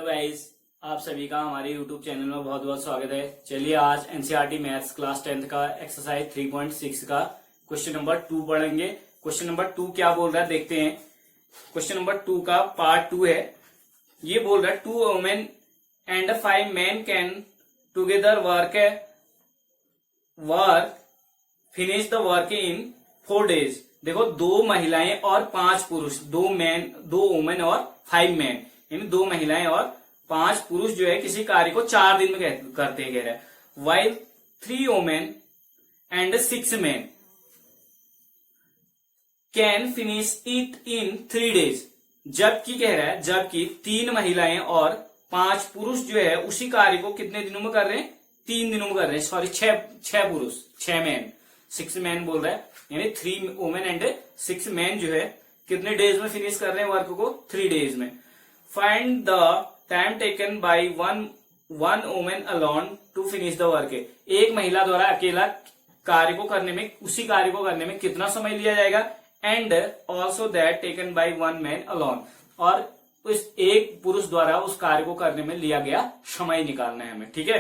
Hello guys, आप सभी का हमारे यूट्यूब चैनल में बहुत बहुत स्वागत है। चलिए आज एनसीईआरटी मैथ्स क्लास 10th का एक्सरसाइज 3.6 का क्वेश्चन नंबर 2 पढ़ेंगे। क्वेश्चन नंबर 2 क्या बोल रहा है देखते हैं। क्वेश्चन नंबर 2 का पार्ट 2 है। ये बोल रहा है 2 women and 5 man can together work finish the work in 4 days। देखो 2 महिलाएं और 5 पुरुष, 2 वुमेन और 5 मैन, यानी 2 महिलाएं और 5 पुरुष जो है किसी कार्य को 4 दिन में करते हैं कह रहा है। While 3 women and 6 man can finish it in 3 days। जबकि कह रहा है जबकि 3 महिलाएं और 5 पुरुष जो है उसी कार्य को कितने दिनों में कर रहे हैं? 3 दिनों में कर रहे हैं। सॉरी 6 पुरुष, 6 मैन, 6 मैन बोल रहा है, यानी 3 वुमेन एंड 6 मैन जो है कितने डेज में फिनिश कर रहे हैं वर्क को? 3 days में। Find the time taken by one women alone to finish the work. एक महिला द्वारा अकेला कार्य को करने में, उसी कार्य को करने में कितना समय लिया जाएगा? And also that taken by one man alone, और उस एक पुरुष द्वारा उस कार्य को करने में लिया गया समय निकालना है हमें। ठीक है,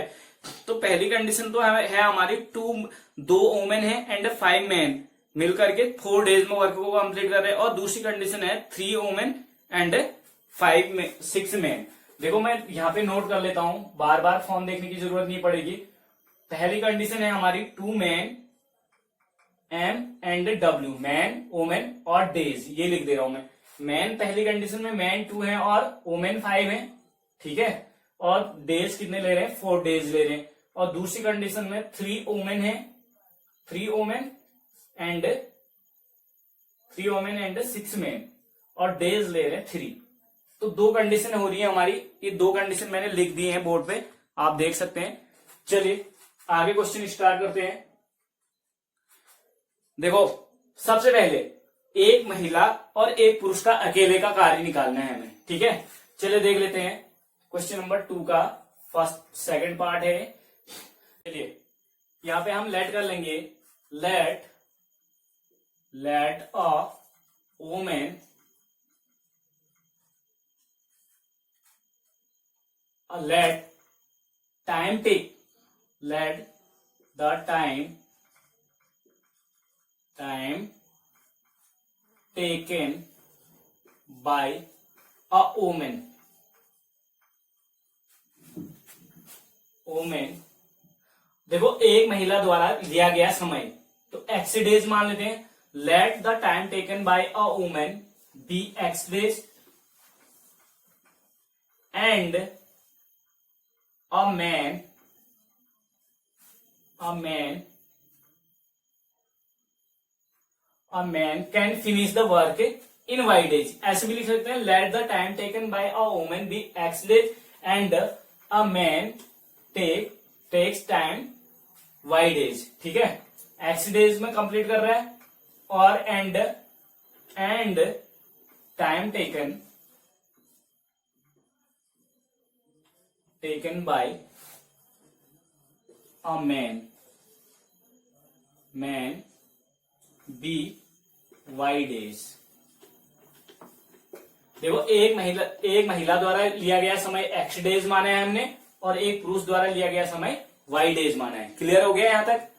तो पहली कंडीशन तो है हमारी 2 वुमेन है एंड 5 मैन मिलकर के 4 days में वर्क को कंप्लीट कर रहे हैं, और दूसरी कंडीशन है 3 वुमेन एंड 6 मैन। देखो मैं यहाँ पे नोट कर लेता हूं, बार बार फॉर्म देखने की जरूरत नहीं पड़ेगी। पहली कंडीशन है हमारी 2 man M and W, man women और डेज, ये लिख दे रहा हूं मैं। मैन पहली कंडीशन में मैन 2 है और वुमेन 5 है, ठीक है, और डेज कितने ले रहे हैं? 4 days ले रहे हैं। और दूसरी कंडीशन में 3 वुमेन है, 3 वुमेन एंड 6 मैन, और डेज ले रहे हैं 3। तो 2 कंडीशन हो रही है हमारी। ये 2 कंडीशन मैंने लिख दी है बोर्ड पे, आप देख सकते हैं। चलिए आगे क्वेश्चन स्टार्ट करते हैं। देखो सबसे पहले एक महिला और एक पुरुष का अकेले का कार्य निकालना है हमें, ठीक है। चलिए देख लेते हैं क्वेश्चन नंबर 2 का सेकंड पार्ट है। चलिए यहां पे हम लेट कर लेंगे। Let a women let the time taken by a woman देखो एक महिला द्वारा लिया गया समय, तो x days मान लेते हैं। let the time taken by a woman be x days and a man can finish the work in y days। ऐसे भी लिख सकते हैं, let the time taken by a woman be x days and a man takes time y days। ठीक है, x days में complete कर रहा है, और and time taken by a man be y days। देखो एक महिला द्वारा लिया गया समय x days माना है हमने, और एक पुरुष द्वारा लिया गया समय y days माना है। क्लियर हो गया? यहां तक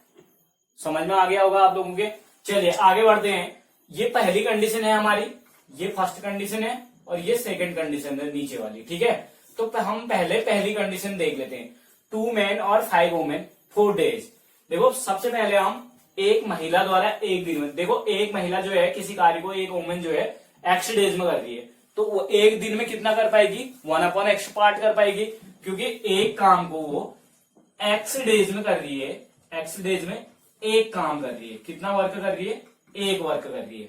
समझ में आ गया होगा आप लोगों के। चलिए आगे बढ़ते हैं। ये पहली कंडीशन है हमारी, ये फर्स्ट कंडीशन है, और ये सेकंड कंडीशन है नीचे वाली, ठीक है। तो हम पहले पहली कंडीशन देख लेते हैं। 2 मैन और 5 वुमेन 4 days। देखो सबसे पहले हम एक महिला द्वारा एक दिन में, देखो एक महिला जो है किसी कार्य को, एक वुमेन जो है x days में कर रही है, तो वो एक दिन में कितना कर पाएगी? 1/x पार्ट कर पाएगी, क्योंकि एक काम को वो x days में कर रही है, x days में एक काम कर रही है। कितना वर्क कर रही है? एक वर्क कर रही है।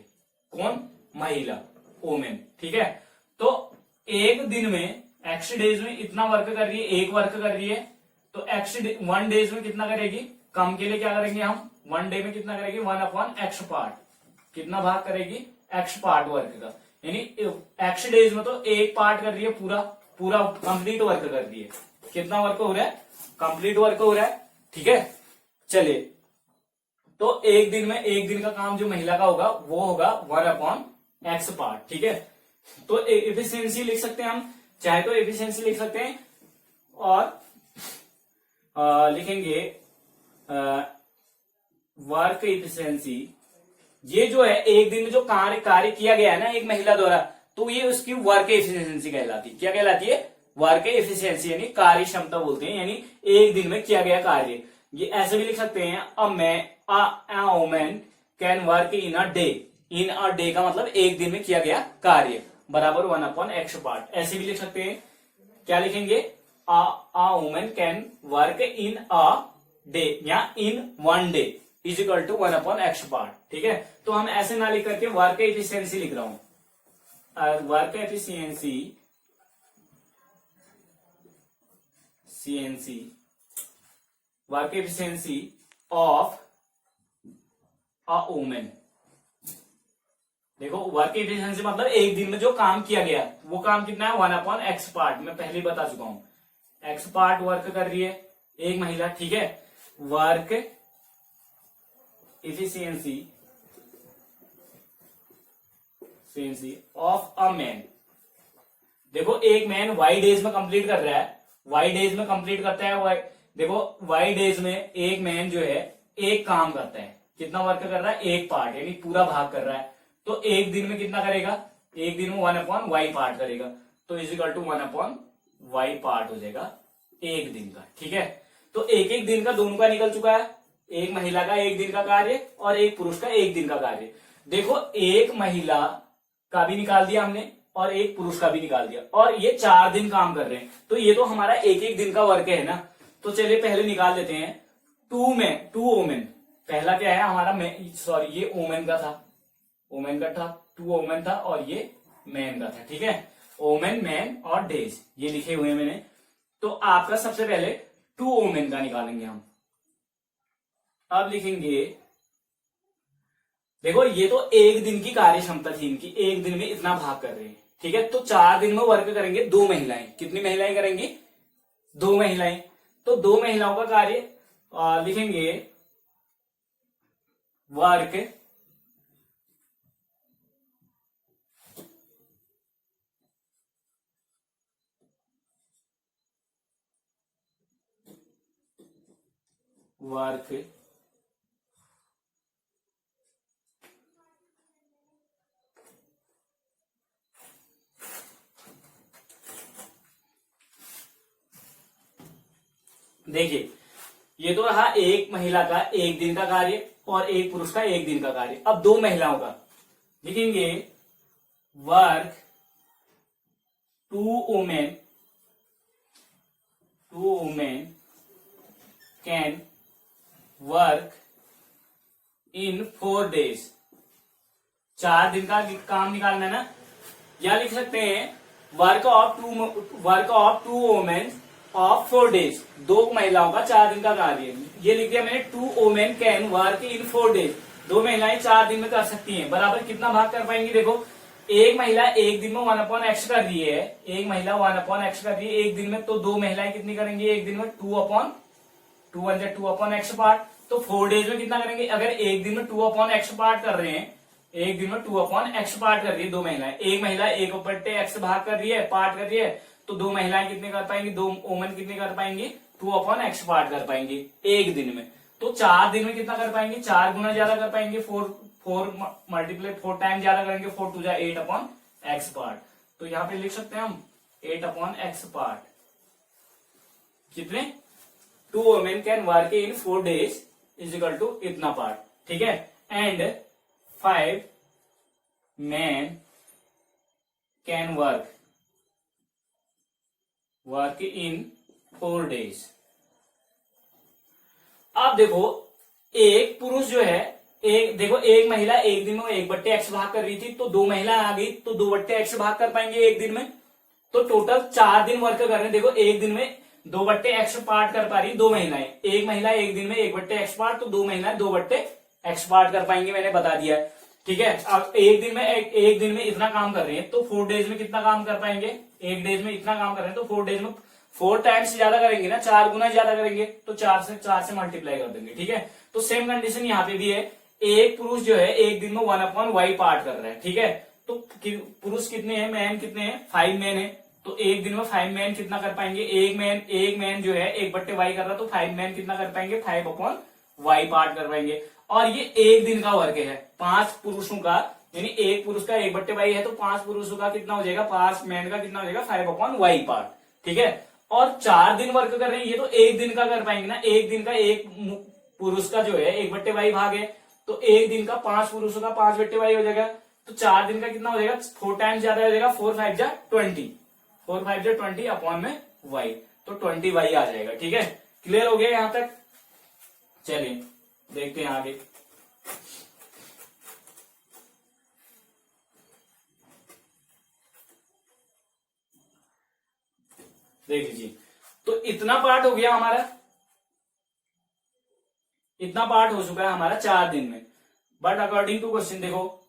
कौन? महिला, वुमेन, ठीक है। तो एक दिन में x days में इतना वर्क कर रही है, एक वर्क कर रही है, तो 1 days में कितना करेगी? कम के लिए क्या करेंगे हम? 1 day में कितना करेगी? 1/x part. कितना भाग करेगी? x पार्ट वर्क का, यानी x days में तो एक पार्ट कर रही है, पूरा कंप्लीट वर्क कर रही है। कितना वर्क हो रहा है? कंप्लीट वर्क हो रहा है, ठीक है। चलिए तो एक दिन का काम जो महिला का होगा वो होगा 1/x पार्ट, ठीक है। तो एफिशिएंसी लिख सकते हैं हम चाहे तो एफिशिएंसी लिख सकते हैं और लिखेंगे वर्क एफिशिएंसी। ये जो है एक दिन में जो कार्य किया गया है ना एक महिला द्वारा, तो ये उसकी वर्क एफिशिएंसी कहलाती है। क्या कहलाती है? वर्क एफिशिएंसी, यानी कार्य क्षमता बोलते हैं, यानी एक दिन में किया गया कार्य। ये ऐसे भी लिख सकते हैं अ woman can work in a day. In a day का मतलब एक दिन में किया गया कार्य बराबर 1/x पार्ट। ऐसे भी लिख सकते हैं। क्या लिखेंगे? A woman can work in a day या in 1 day is equal to 1/x part. ठीक है, तो हम ऐसे ना लिख करके वर्क एफिशिएंसी लिख रहा हूं। Work efficiency work efficiency of a woman. देखो वर्क एफिशिएंसी मतलब एक दिन में जो काम किया गया वो काम कितना है? 1/x part. मैं पहले ही बता चुका हूं। x पार्ट वर्क कर रही है एक महिला। ठीक है, work efficiency of a man. देखो एक मैन वाई डेज में कंप्लीट कर रहा है, वाई डेज में कंप्लीट करता है। देखो वाई डेज में एक मैन जो है एक काम करता है। कितना वर्क कर रहा है? एक पार्ट, यानी पूरा भाग कर रहा है। तो एक दिन में कितना करेगा? एक दिन में 1/y पार्ट करेगा, तो is equal to 1/y part हो जाएगा एक दिन का। ठीक है, तो एक एक दिन का दोनों का निकल चुका है। एक महिला का एक दिन का कार्य और एक पुरुष का एक दिन का कार्य। देखो एक महिला का भी निकाल दिया हमने और एक पुरुष का भी निकाल दिया, और ये 4 दिन काम कर रहे हैं। तो ये तो हमारा एक एक दिन का वर्क है ना। तो चलिए पहले निकाल लेते हैं। 2 वुमेन। पहला क्या है हमारा? सॉरी, ये वुमेन का था, वुमेन का था, 2 वुमेन था और ये मैन का था। ठीक है, वुमेन, मैन और डेज ये लिखे हुए हैं मैंने। तो आपका सबसे पहले 2 वुमेन का निकालेंगे हम। अब लिखेंगे, देखो ये तो एक दिन की कार्य क्षमता थी इनकी, एक दिन में इतना भाग कर रहे हैं। ठीक है, तो 4 दिन में वर्क करेंगे 2 महिलाएं। कितनी महिलाएं करेंगी? 2 महिलाएं। तो 2 महिलाओं का कार्य लिखेंगे वर्क देखिए ये तो रहा एक महिला का एक दिन का कार्य और एक पुरुष का एक दिन का कार्य। अब 2 महिलाओं का लिखेंगे work 2 women can work in 4 days. 4 दिन का काम निकालना है ना। या लिख सकते हैं work of two women of 4 days. 2 महिलाओं का 4 दिन का कार्य। ये लिख दिया मैंने, 2 women can work in 4 days. 2 महिलाएं 4 दिन में कर सकती हैं। बराबर कितना भाग कर पाएंगी? देखो एक महिला एक दिन में 1/x कर रही है, एक महिला 1/x कर रही है एक दिन में, तो 2 महिलाएं कितनी करेंगी एक दिन में? 2/x part. तो 4 डेज में कितना करेंगे? अगर एक दिन में 2/x पार्ट कर रहे हैं, एक दिन में 2/x पार्ट कर रही है 2 महिलाएं, एक महिला 1/x भाग कर रही है, पार्ट कर रही है, तो 2 महिलाएं कितने कर पाएंगी? 2 वुमेन कितने कर पाएंगी? 2/x पार्ट कर पाएंगे एक दिन में। तो 4 दिन में कितना कर पाएंगे? 4 गुना ज्यादा कर पाएंगे। 4 टाइम ज्यादा करेंगे। 4 2 8/x पार्ट। तो यहां पे लिख सकते हैं हम 8/x पार्ट। कितने? 2 women can work in 4 days is equal to इतना पार्ट। ठीक है, and 5 men can work in 4 days. अब देखो एक पुरुष जो है, एक महिला एक दिन में 1/x भाग कर रही थी, तो 2 महिला आ गई तो 2/x भाग कर पाएंगे एक दिन में। तो टोटल 4 दिन वर्क कर रहे हैं। देखो एक दिन में 2/x पार्ट कर पा रही 2 महिलाएं। एक महिला एक दिन में 1/x पार्ट, तो 2 महिलाएं 2/x पार्ट कर पाएंगे, मैंने बता दिया है। ठीक है, अब एक दिन में इतना काम कर रहे हैं, तो 4 डेज में कितना काम कर पाएंगे? एक डेज में इतना काम कर रहे हैं, तो 4 डेज में 4 टाइम्स ज्यादा करेंगे ना, 4 गुना ज्यादा करेंगे, तो 4 से मल्टीप्लाई कर देंगे। ठीक है, तो सेम कंडीशन यहाँ पे भी है। एक पुरुष जो है एक दिन में 1/y पार्ट कर रहा है। ठीक है, तो पुरुष कितने हैं? मैन कितने हैं? 5 मैन है। तो एक दिन में 5 मैन कितना कर पाएंगे, एक मैन जो है 1/y कर रहा, तो 5 मैन कितना कर पाएंगे, 5/y पार्ट कर पाएंगे। और ये एक दिन का वर्क है, 5 पुरुषों का, यानी एक पुरुष का 1/y है, तो 5 पुरुषों का कितना हो जाएगा, 5 मैन का कितना हो जाएगा, 5/y पार्ट। ठीक है, और 4 दिन वर्क कर रहे हैं, ये तो एक दिन का कर पाएंगे ना, एक दिन का एक पुरुष का जो है 1/y भाग है, तो एक दिन का 5 पुरुषों का 5/y हो जाएगा, तो 4 दिन का कितना हो जाएगा, 4 टाइम्स ज्यादा हो जाएगा, 4 5 जा 20, 4 5 जा 20 अपॉन में y, तो 20y आ जाएगा। ठीक है, क्लियर हो गया यहां तक। चलिए देखते हैं आगे। देख लीजिए, तो इतना पार्ट हो गया हमारा, इतना पार्ट हो चुका है हमारा 4 दिन में। बट अकॉर्डिंग टू क्वेश्चन देखो,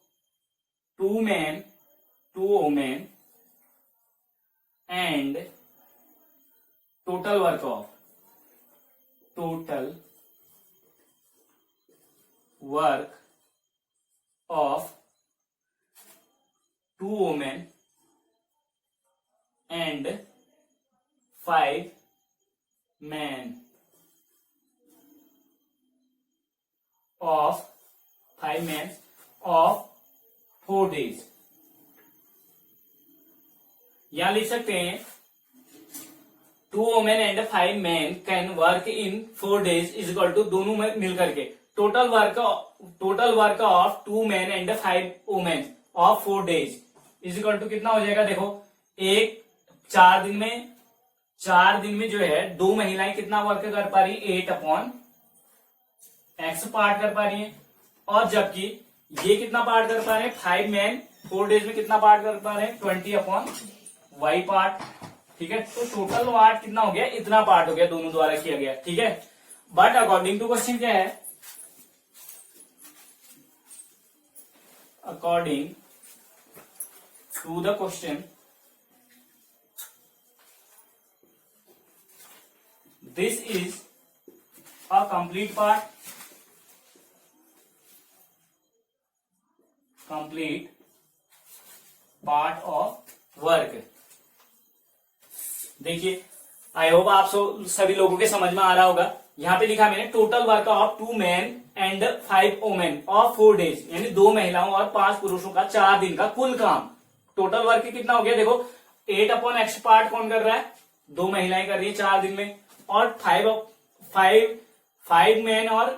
2 men 2 women and total work of 2 women and 5 men of 5 men of 4 days। यहां लिख सकते हैं 2 women and 5 men can work in 4 days is equal to, दोनों में मिलकर के total work of 2 men and 5 women of 4 days is equal to कितना हो जाएगा, देखो एक 4 दिन में जो है 2 महिलाएं कितना वर्क कर पा रही है, 8/x पार्ट कर पा रही है, और जबकि ये कितना पार्ट कर पा रहे हैं, 5 मैन 4 डेज में कितना पार्ट कर पा रहे हैं, 20/y पार्ट। ठीक है, तो टोटल पार्ट कितना हो गया, इतना पार्ट हो गया, दोनों द्वारा किया गया। ठीक है, बट अकॉर्डिंग टू क्वेश्चन क्या है, according to the question this is a complete part of work. देखिए, आई होप आप सभी लोगों के समझ में आ रहा होगा। यहां पे लिखा मैंने total work of 2 men and 5 women of 4 days, यानी 2 महिलाओं और 5 पुरुषों का 4 दिन का कुल काम। टोटल वर्क कितना हो गया, देखो 8/x पार्ट कौन कर रहा है, 2 महिलाएं कर रही है 4 दिन में, और 5 मैन और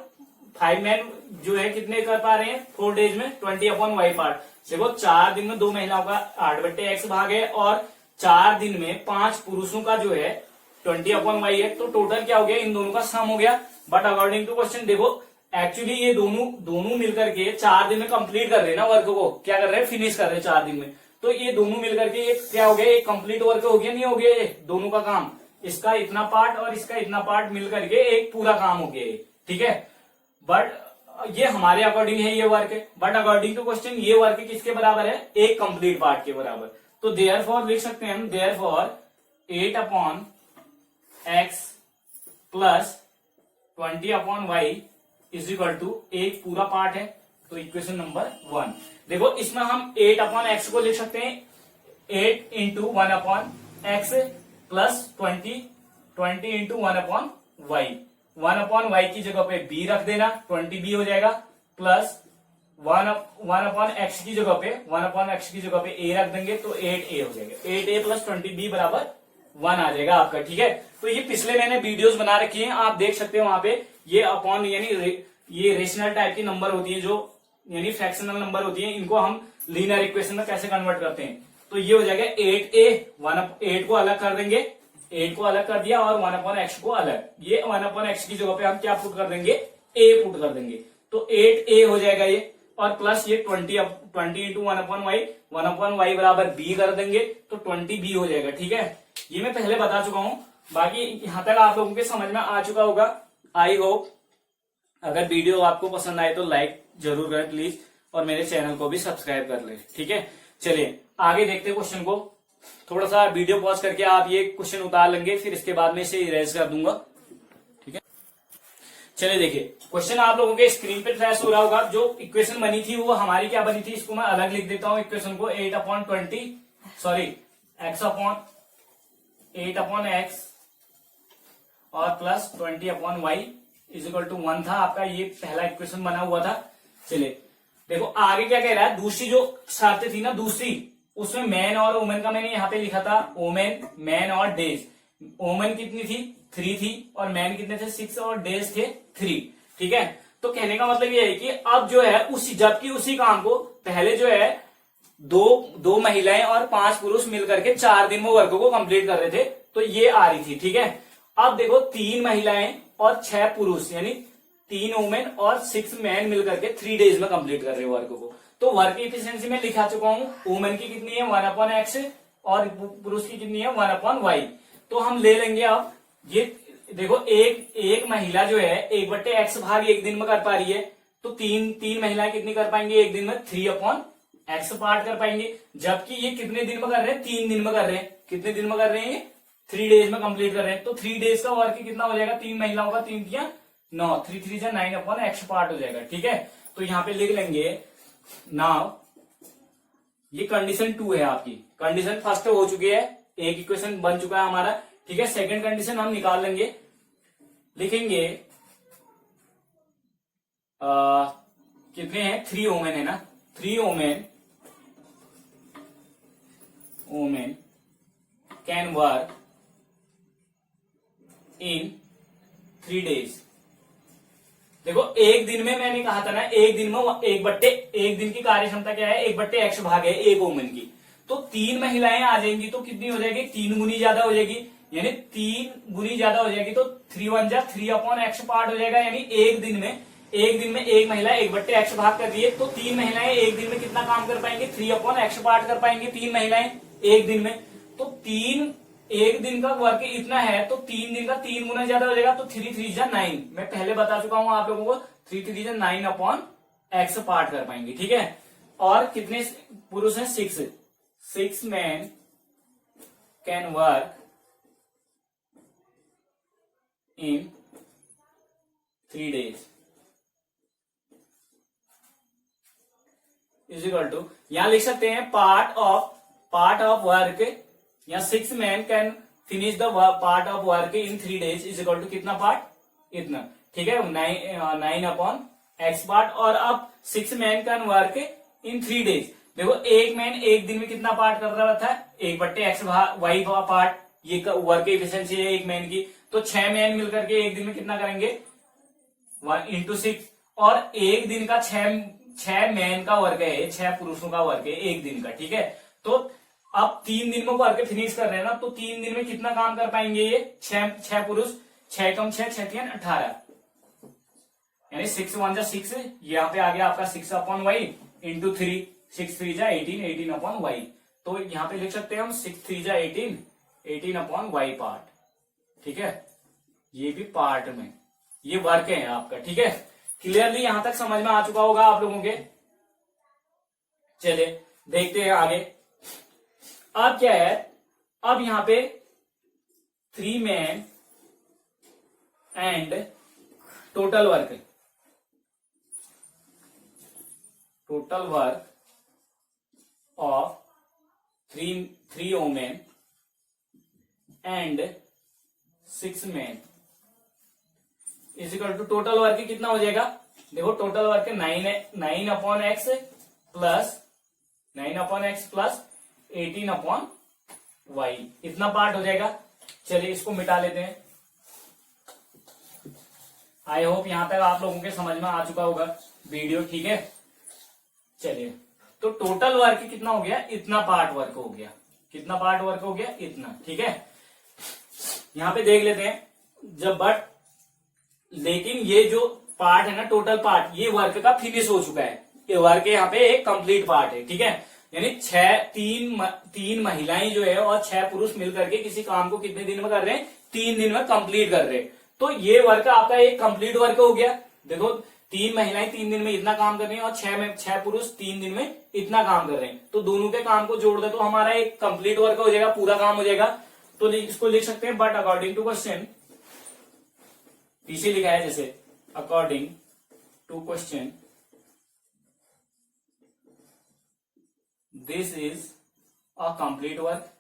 5 मैन जो है कितने कर पा रहे हैं 4 डेज में, 20/y पार्ट। देखो 4 दिन में 2 महिलाओं का 8/x भाग है, और 4 दिन में 5 पुरुषों का जो है 20/y है, तो टोटल क्या हो गया, इन दोनों का सम हो गया। बट अकॉर्डिंग टू क्वेश्चन देखो, एक्चुअली ये दोनों मिलकर के 4 दिन में कंप्लीट कर रहे हैं ना वर्क को, क्या कर रहे हैं, फिनिश कर रहे हैं 4 दिन में, तो ये दोनों मिलकर के क्या हो गया, एक कंप्लीट वर्क हो गया, नहीं हो गया, ये दोनों का काम, इसका इतना पार्ट और इसका इतना पार्ट मिलकर के एक पूरा काम हो गया। ठीक है, बट ये हमारे अकॉर्डिंग है ये वर्क है, बट अकॉर्डिंग टू क्वेश्चन ये वर्क किसके बराबर है, एक कंप्लीट पार्ट के बराबर। तो देयरफॉर लिख सकते हैं हम, therefore 8/x plus 20/y is equal to एक पूरा पार्ट है, तो इक्वेशन नंबर 1। देखो इसमें हम 8/x को लिख सकते हैं 8 into 1/x plus 20 into 1/y, 1/y की जगह पे b रख देना, 20b हो जाएगा, प्लस 1/x की जगह पे a रख देंगे, तो 8a हो जाएगा, 8a प्लस 20b बराबर 1 आ जाएगा आपका। ठीक है, तो ये पिछले मैंने वीडियोस बना रखी हैं, आप देख सकते हो वहां पे, ये अपॉन यानी ये रेशनल टाइप की नंबर होती है, जो यानी फ्रैक्शनल नंबर होती है, इनको हम लीनियर इक्वेशन में कैसे कन्वर्ट करते हैं। तो ये हो जाएगा 8 को अलग कर देंगे, 8 को अलग कर दिया, और 1/x को अलग, ये 1/x की जगह पे हम क्या पुट कर देंगे, a पुट कर देंगे, तो 8a हो जाएगा ये, और प्लस ये 20 इंटू 1/y बराबर b कर देंगे, तो 20b हो जाएगा। ठीक है, ये मैं पहले बता चुका हूं, बाकी यहां तक आप लोगों के समझ में आ चुका होगा। आई होप अगर वीडियो आपको पसंद आए तो लाइक जरूर करें प्लीज, और मेरे चैनल को भी सब्सक्राइब कर ले। ठीक है, चलिए आगे देखते हैं क्वेश्चन को। थोड़ा सा वीडियो पॉज करके आप ये क्वेश्चन उतार लेंगे, फिर इसके बाद में इसे इरेज कर दूंगा। ठीक है, चलिए देखिए, क्वेश्चन आप लोगों के स्क्रीन पे फ्लैश हो रहा होगा। जो इक्वेशन बनी थी वो हमारी क्या बनी थी, इसको मैं अलग लिख देता हूं इक्वेशन को, 8/20 सॉरी x/20 8/x और plus 20/y is equal to 1 था आपका, ये पहला इक्वेशन बना हुआ था। चलिए देखो आगे क्या कह रहा है, दूसरी जो शर्तें थी ना दूसरी, उसमें मैन और वुमेन का मैंने यहाँ पे लिखा था, वुमेन मैन और डेज। वुमेन कितनी थी 3 थी और मैन कितने थे 6 और डेज थे 3। ठीक है, तो कहने का मतलब ये है कि अब जो है उसी, जबकि उसी काम को पहले जो है दो महिलाएं और 5 पुरुष मिलकर के 4 दिन में वर्क को कंप्लीट कर रहे थे, तो ये आ रही थी। ठीक है, अब देखो 3 महिलाएं और 6 पुरुष यानी 3 वुमेन और 6 मैन मिलकर के 3 डेज में कंप्लीट कर रहे हैं वर्क को। तो वर्क इफिशियंसी में लिखा चुका हूं, वुमेन की कितनी है 1/x और पुरुष की कितनी है 1/y। तो हम ले लेंगे अब ये देखो एक महिला जो है 1/x भाग एक दिन में कर पा रही है, तो तीन महिलाएं कितनी कर पाएंगे एक दिन में 3/x पार्ट कर पाएंगे, जबकि ये कितने दिन में कर रहे हैं 3 दिन में कर रहे हैं। कितने दिन में कर रहे हैं 3 डेज में कंप्लीट कर रहे हैं। तो 3 डेज का वर्क कितना हो जाएगा, 3 महिलाओं का 3 या 9, 3 3 जा 9/x पार्ट हो जाएगा। ठीक है, तो यहाँ पे लिख लेंगे नाउ, ये कंडीशन 2 है आपकी, कंडीशन फर्स्ट हो चुकी है, एक इक्वेशन बन चुका है हमारा। ठीक है, सेकंड कंडीशन हम निकाल लेंगे, लिखेंगे कितने हैं 3 वुमेन है ना, 3 women can work in 3 days. देखो एक दिन में मैंने कहा था ना, एक दिन में एक दिन की कार्य क्षमता क्या है 1/x भाग है एक वुमेन की, तो 3 महिलाएं आ जाएंगी तो कितनी हो जाएगी 3 गुनी ज्यादा हो जाएगी, यानी 3 गुनी ज्यादा हो जाएगी, तो 3 1 जा 3/x पार्ट हो जाएगा। यानी एक दिन में एक महिला 1/x भाग कर रही है, तो 3 महिलाएं एक दिन में कितना काम कर पाएंगे 3/x पार्ट कर पाएंगे 3 महिलाएं एक दिन में। तो एक दिन का वर्क इतना है, तो 3 दिन का 3 गुना ज्यादा हो जाएगा, तो 3 3 जा 9। मैं पहले बता चुका हूं आप लोगों को, 3 3 जा 9/x पार्ट कर पाएंगे। ठीक है, और कितने पुरुष हैं 6 man can work in 3 days is equal to, यहां लिख सकते हैं पार्ट ऑफ वर्क, या 6 man can finish the part of work in 3 days is equal to कितना पार्ट इतना। ठीक है, 9/x पार्ट, और अब 6 man can work in 3 days. देखो एक मैन एक दिन में कितना पार्ट कर रहा था 1/x वाई पार्ट, ये वर्क एफिशिएंसी है एक मैन की, तो 6 मैन मिलकर के एक दिन में कितना करेंगे 1 × 6, और एक दिन का 6 मैन का वर्क है, 6 पुरुषों का वर्क है एक दिन का। ठीक है, तो अब 3 दिन में वर्क फिनिश कर रहे हैं ना, तो 3 दिन में कितना काम कर पाएंगे ये 6 पुरुष, 6 कम 6 6 3 18, यानी 6 1 जा 6, यहाँ पे आ गया आपका 6/y इंटू 3, 6 3 जा 18, 18/y। तो यहाँ पे लिख सकते हैं हम 6 3 जा 18, 18/y पार्ट। ठीक है, ये भी पार्ट में ये वर्क है आपका। ठीक है, क्लियरली यहां तक समझ में आ चुका होगा आप लोगों के। चलिए देखते हैं आगे। अब क्या है, अब यहां पे 3 man and total work of 3 women and 6 man is equal to total work कितना हो जाएगा। देखो total work 9/x plus 18/y, इतना पार्ट हो जाएगा। चलिए इसको मिटा लेते हैं। आई होप यहां तक आप लोगों के समझ में आ चुका होगा वीडियो। ठीक है, चलिए तो टोटल वर्क कितना हो गया, इतना पार्ट वर्क हो गया। कितना पार्ट वर्क हो गया, इतना। ठीक है, यहां पे देख लेते हैं। लेकिन ये जो पार्ट है ना टोटल पार्ट, ये वर्क का फिनिश हो चुका है, ये वर्क यहाँ पे एक कंप्लीट पार्ट है। ठीक है, यानी 3 महिलाएं जो है और 6 पुरुष मिलकर के किसी काम को कितने दिन में कर रहे हैं 3 दिन में कंप्लीट कर रहे हैं। तो ये वर्क आपका एक कंप्लीट वर्क हो गया। देखो 3 महिलाएं 3 दिन में इतना काम कर रही हैं और 6 पुरुष 3 दिन में इतना काम कर रहे हैं, तो दोनों के काम को जोड़ दे तो हमारा एक कंप्लीट वर्क हो जाएगा, पूरा काम हो जाएगा। तो इसको लिख सकते हैं, बट अकॉर्डिंग टू क्वेश्चन, पीछे लिखा है जैसे according to question this is a complete work.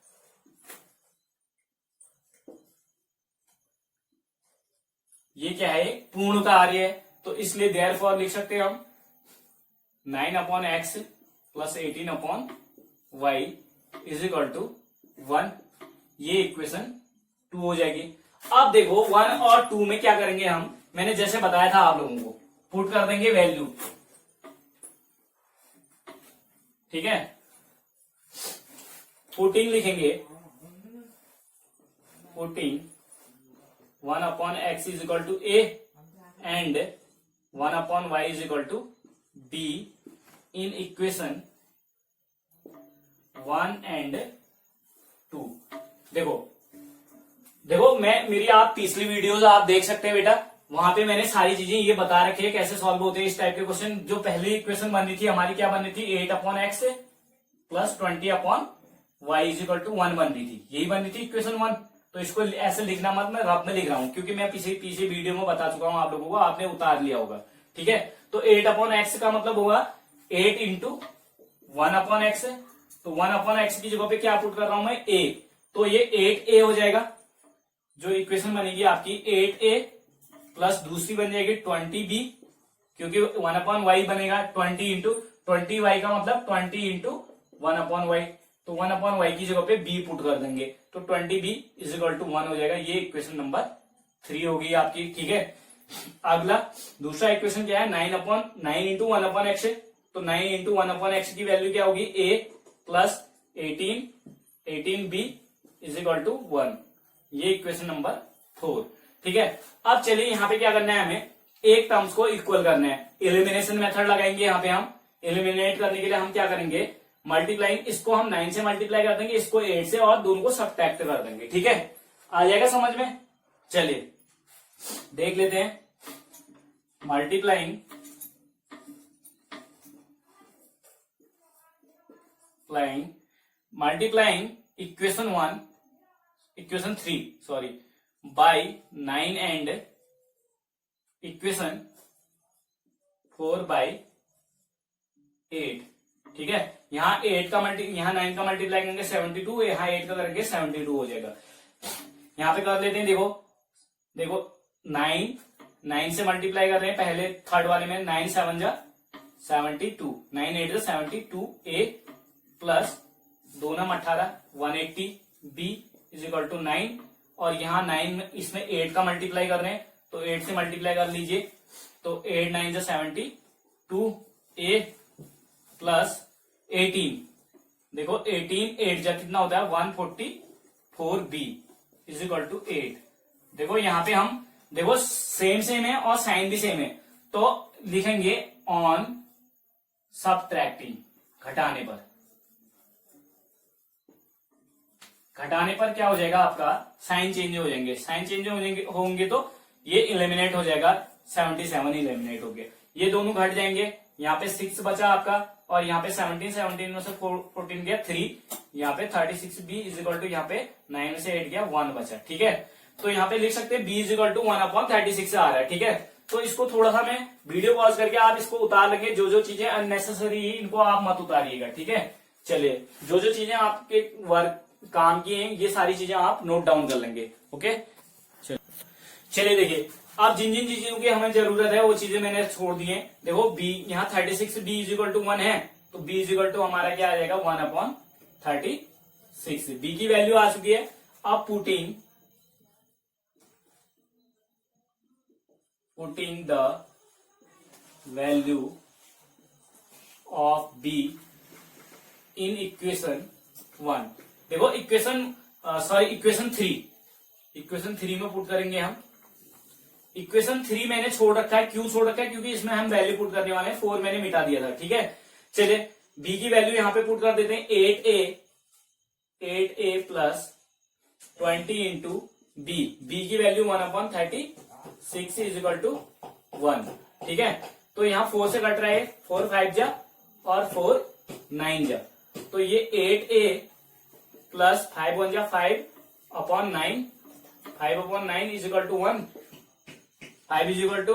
ये क्या है, पूर्ण कार्य है, तो इसलिए देयरफॉर लिख सकते हैं हम 9/x plus 18/y is equal to 1। ये इक्वेशन 2 हो जाएगी। अब देखो 1 और 2 में क्या करेंगे हम, मैंने जैसे बताया था आप लोगों को, पुट कर देंगे वैल्यू, ठीक है। पुटिंग लिखेंगे, putting 1/x is equal to a and 1/y is equal to b in equation 1 and 2। देखो मेरी आप पिछली वीडियोस आप देख सकते हैं बेटा, वहां पे मैंने सारी चीजें ये बता रखी है कैसे सॉल्व होते हैं इस टाइप के क्वेश्चन। जो पहली इक्वेशन बन रही थी हमारी, क्या बन रही थी, 8/x plus 20/y is equal to 1 बन रही थी, यही बन रही थी इक्वेशन 1। तो इसको ऐसे लिखना मत, मैं रब में लिख रहा हूं क्योंकि मैं पीछे वीडियो में बता चुका हूं आप लोगों को, आपने उतार लिया होगा, ठीक है। तो 8/x का मतलब होगा 8 इंटू 1/x, तो 1/x की जगह पे क्या पुट कर रहा हूं मैं, a, तो ये 8a हो जाएगा। जो इक्वेशन बनेगी आपकी 8a प्लस दूसरी बन जाएगी 20b, क्योंकि 1/y बनेगा 20 इंटू 20y का मतलब 20 इंटू 1/y, तो 1/y की जगह पे b पुट कर देंगे, तो 20b इज इक्वल टू 1 हो जाएगा। ये इक्वेशन नंबर 3 होगी आपकी, ठीक है। अगला दूसरा इक्वेशन क्या है, 9 इंटू 1/x, तो 9 इंटू 1/x की वैल्यू क्या होगी, a plus 18b is equal to 1। ये इक्वेशन नंबर 4, ठीक है। अब चलिए यहाँ पे क्या करना है, हमें एक टर्म्स को इक्वल करना है। एलिमिनेशन मेथड लगाएंगे यहाँ पे हम। एलिमिनेट करने के लिए हम क्या करेंगे, मल्टीप्लाइंग, इसको हम 9 से मल्टीप्लाई कर देंगे, इसको 8 से, और दोनों को सब्ट्रैक्ट कर देंगे, ठीक है। आ जाएगा समझ में। चलिए देख लेते हैं। Multiplying equation 3 by 9 and equation 4 by 8, ठीक है। यहाँ 9 का मल्टीप्लाई करेंगे 72, यहाँ 8 का करेंगे 72 हो जाएगा। यहाँ पे कर लेते हैं, देखो 9 से मल्टीप्लाई कर रहे हैं पहले थर्ड वाले में, 9 7 जा 72, 9 8 जा 72 a plus 2 9 18 180 b is equal to 9, और यहाँ 9 इसमें 8 का मल्टीप्लाई कर रहे हैं, तो 8 से मल्टीप्लाई कर लीजिए, तो 8 9 जा 72 a प्लस 18, देखो 18 8 जा कितना होता है 144 b इज इक्वल टू 8। देखो यहाँ पे हम देखो सेम है और साइन भी सेम है, तो लिखेंगे ऑन सबट्रैक्टिंग, घटाने पर क्या हो जाएगा, आपका साइन चेंज हो जाएंगे, साइन चेंज होंगे तो ये इलिमिनेट हो जाएगा, 77 इलिमिनेट हो गया, ये दोनों घट जाएंगे। यहाँ पे 6 बचा आपका, और यहाँ पे 17 में से 14 गया 3, यहाँ पे 36b इज इक्वल टू, यहाँ पे 9 में से 8 गया 1 बचा, ठीक है। तो यहाँ पे लिख सकते हैं b इज इक्वल टू 1/36 आ रहा है, ठीक है। तो इसको थोड़ा सा मैं वीडियो पॉज करके आप इसको उतार लेंगे, जो चीजें अननेसेसरी है इनको आप मत उतारिएगा, ठीक है। चलिए जो चीजें आपके वर्क काम की हैं ये सारी चीजें आप नोट डाउन कर लेंगे, ओके। चलिए देखिए, अब जिन चीजों की हमें जरूरत है वो चीजें मैंने छोड़ दी हैं। देखो b यहाँ 36b इज इक्वल टू 1 है, तो b इज इक्वल टू हमारा क्या आ जाएगा 1/36, b की वैल्यू आ चुकी है। अब putting the value of b in equation 1, देखो इक्वेशन 3 में पुट करेंगे हम। इक्वेशन 3 मैंने छोड़ रखा है, क्यों छोड़ रखा है, क्योंकि इसमें हम वैल्यू पुट करने वाले हैं, 4 मैंने मिटा दिया था, ठीक है। चलिए b की वैल्यू यहां पे पुट कर देते हैं, 8a प्लस 20 इंटू b की वैल्यू 1/36 इज इक्वल टू 1, ठीक है। तो यहाँ 4 से कट रहा है, 4 5 जा और 4 9 जा, तो ये 8a प्लस 5 1 जा 5/9, 5/9 is equal to 1, 5 is equal to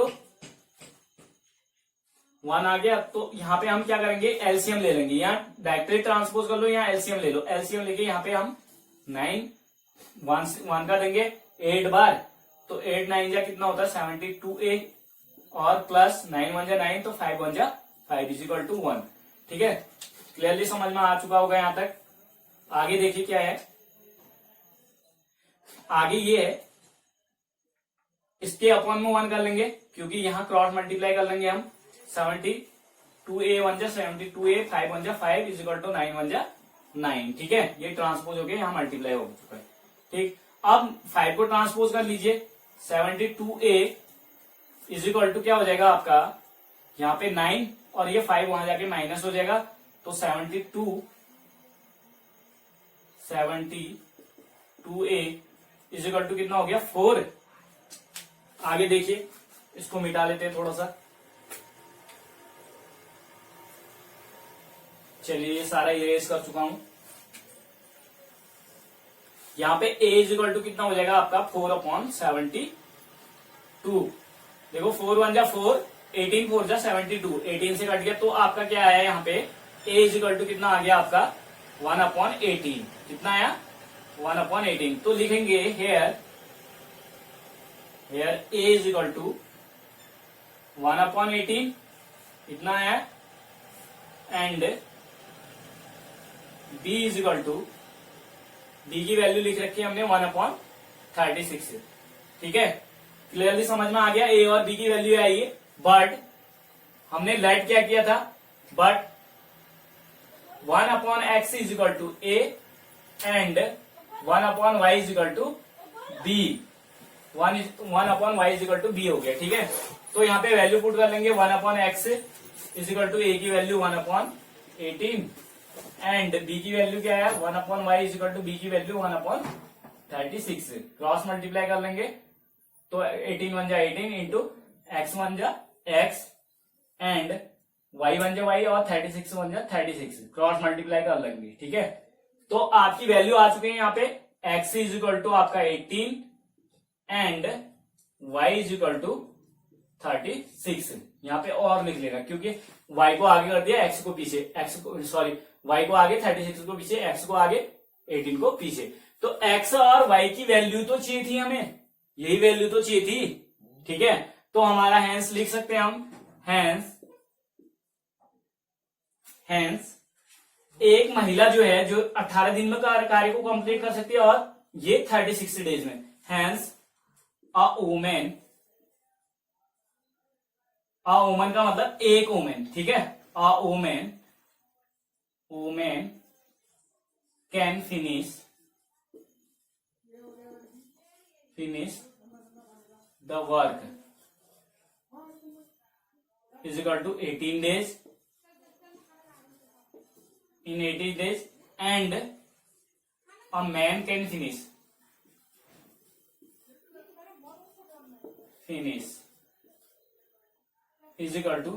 1 आ गया। तो यहाँ पे हम क्या करेंगे, एलसीएम ले लेंगे, यहाँ डायरेक्टली ट्रांसपोज कर लो, यहाँ एलसीएम ले लो। एलसीएम लेके यहाँ पे हम 9 1 का देंगे 8 बार तो 8 9 जा कितना होता है 72A और प्लस 9 1 जा 9 तो 5 1 जा 5 इज इक्वल टू 1। ठीक है, क्लियरली समझ में आ चुका होगा यहां तक। आगे देखिए क्या है, आगे ये है इसके अपॉन में 1 कर लेंगे क्योंकि यहां क्रॉस मल्टीप्लाई कर लेंगे हम। 72A 1 जा 72A 5 1 जा 5 इज इक्वल टू 9 1 जा 9। ठीक है, ये ट्रांसपोज हो गया, यहाँ मल्टीप्लाई हो चुका है। ठीक, अब 5 को ट्रांसपोज कर लीजिए। 72A इज इक्वल टू क्या हो जाएगा आपका, यहाँ पे 9 और ये 5 वहां जाके माइनस हो जाएगा, तो 72A इज इक्वल टू कितना हो गया 4। आगे देखिए, इसको मिटा लेते हैं थोड़ा सा। चलिए, ये सारा इरेज कर चुका हूं। यहां पे a इज इक्वल टू कितना हो जाएगा आपका 4/72। देखो 4 1 जा 4, 18 4 जा 72, 18 से कट गया तो आपका क्या आया यहाँ पे a इज इक्वल टू कितना आ गया आपका 1/18। कितना आया 1/18। तो लिखेंगे here a is equal to 1/18 इतना आया, and b is equal to, d की वैल्यू लिख रखी है हमने 1/36। ठीक है, क्लियरली समझ में आ गया, a और b की वैल्यू आई है। बट हमने लेट क्या किया था, but 1/x is equal to a and 1/y is equal to b। 1/y is equal to b हो गया। ठीक है, तो यहाँ पे वैल्यू पुट कर लेंगे। 1/x is equal to a की वैल्यू 1/18 एंड b की वैल्यू क्या है 1/y is equal to b की वैल्यू 1/36। क्रॉस मल्टीप्लाई कर लेंगे तो 18 1 जा 18 इंटू x 1 जा x एंड y 1 जा y और 36 1 जा 36। क्रॉस मल्टीप्लाई कर लेंगे। ठीक है, तो आपकी वैल्यू आ चुकी है यहाँ पे x इज इक्वल टू आपका 18 and y is equal to 36। यहाँ पे और लिख लेगा क्योंकि y को आगे कर दिया, x को पीछे, y को आगे 36 को पीछे, x को आगे 18 को पीछे। तो x और y की वैल्यू तो चाहिए थी हमें, यही वैल्यू तो चाहिए थी। ठीक है, तो हमारा हैंस लिख सकते हैं हम, हैंस एक महिला जो है जो 18 दिन में कार्य को कंप्लीट कर सकती है और ये 36 डेज में। हैंस अ वुमन का मतलब एक वुमेन। ठीक है, a woman can finish the work is equal to 18 days in 18 days and a man can finish is equal to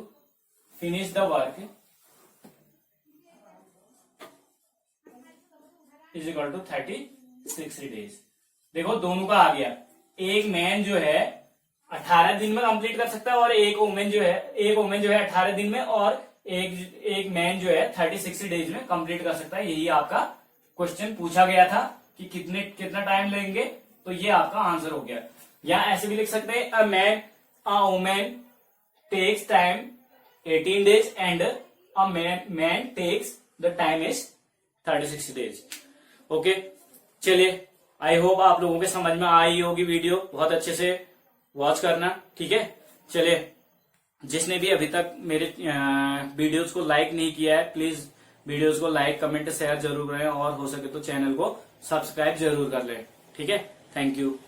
finish the work is equal to 36 days। देखो दोनों का आ गया, एक मैन जो है 18 दिन में कंप्लीट कर सकता है और एक वुमेन जो है 18 दिन में और एक मैन जो है 36 डेज में कंप्लीट कर सकता है। यही आपका क्वेश्चन पूछा गया था कि कितना टाइम लेंगे, तो ये आपका आंसर हो गया। या ऐसे भी लिख सकते हैं a woman takes time 18 days and a man takes the time is 36 days। Okay, चलिए, आई होप आप लोगों के समझ में आई होगी वीडियो, बहुत अच्छे से वॉच करना। ठीक है, चलिए, जिसने भी अभी तक मेरे वीडियोस को लाइक नहीं किया है प्लीज वीडियोस को लाइक कमेंट शेयर जरूर करें और हो सके तो चैनल को सब्सक्राइब जरूर कर लें। ठीक है, थैंक यू।